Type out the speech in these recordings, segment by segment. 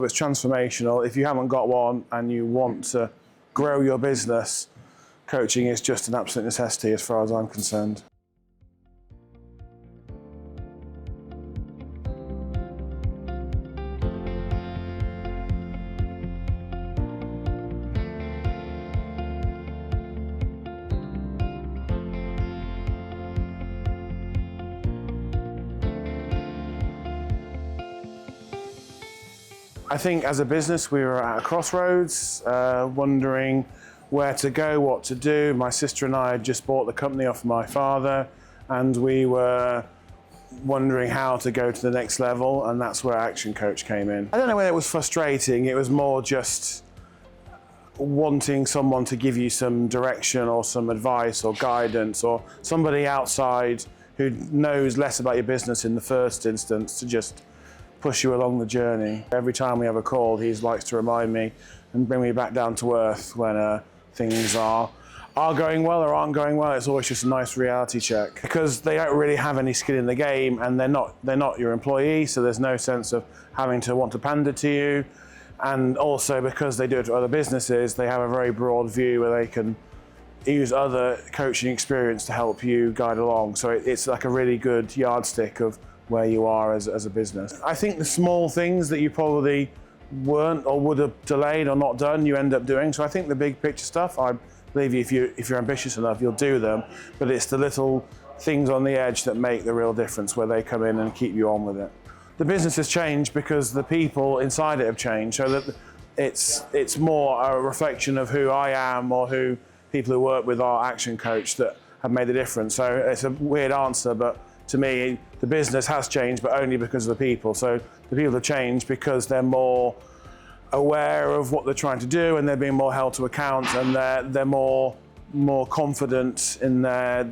It's transformational. If you haven't got one and you want to grow your business, coaching is just an absolute necessity as far as I'm concerned. I think as a business we were at a crossroads, wondering where to go, what to do. My sister and I had just bought the company off my father, and we were wondering how to go to the next level, and that's where ActionCOACH came in. I don't know whether it was frustrating, it was more just wanting someone to give you some direction or some advice or guidance, or somebody outside who knows less about your business in the first instance to just push you along the journey. Every time we have a call, he likes to remind me and bring me back down to earth when things are going well or aren't going well. It's always just a nice reality check, because they don't really have any skin in the game, and they're not your employee, so there's no sense of having to want to pander to you. And also because they do it to other businesses, they have a very broad view where they can use other coaching experience to help you guide along. So it's like a really good yardstick of where you are as a business. I think the small things that you probably weren't or would have delayed or not done, you end up doing. So I think the big picture stuff, I believe if you're ambitious enough, you'll do them, but it's the little things on the edge that make the real difference, where they come in and keep you on with it. The business has changed because the people inside it have changed, so that it's more a reflection of who I am or who people who work with our ActionCOACH that have made a difference. So it's a weird answer, but to me, the business has changed, but only because of the people. So the people have changed because they're more aware of what they're trying to do, and they're being more held to account, and they're more confident in their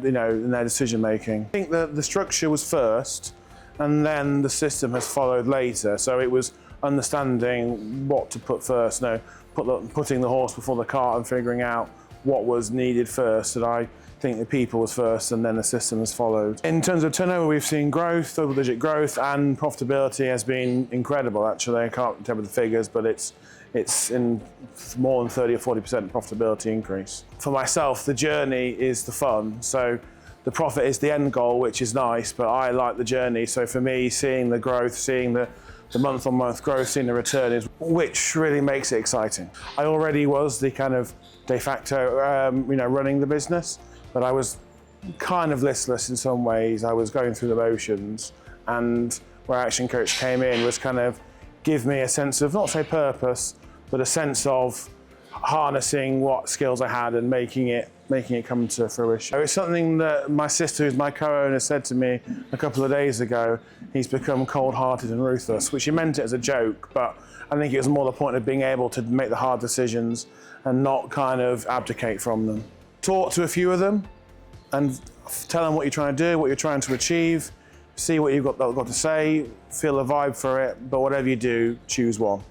decision making. I think that the structure was first, and then the system has followed later. So it was understanding what to put first, putting the horse before the cart and figuring out what was needed first. And I think the people was first, and then the system has followed. In terms of turnover, we've seen growth, double-digit growth, and profitability has been incredible. Actually, I can't tell you the figures, but it's in more than 30 or 40% profitability increase. For myself, the journey is the fun. So the profit is the end goal, which is nice, but I like the journey. So for me, seeing the growth, seeing the month-on-month growth, seeing the return is which really makes it exciting. I already was the kind of de facto, running the business, but I was kind of listless in some ways. I was going through the motions, and where ActionCOACH came in was kind of give me a sense of, not say purpose, but a sense of harnessing what skills I had and making it come to fruition. It's something that my sister, who's my co-owner, said to me a couple of days ago. He's become cold-hearted and ruthless, which he meant it as a joke, but I think it was more the point of being able to make the hard decisions and not kind of abdicate from them. Talk to a few of them and tell them what you're trying to do, what you're trying to achieve, see what you've got to say, feel a vibe for it, but whatever you do, choose one.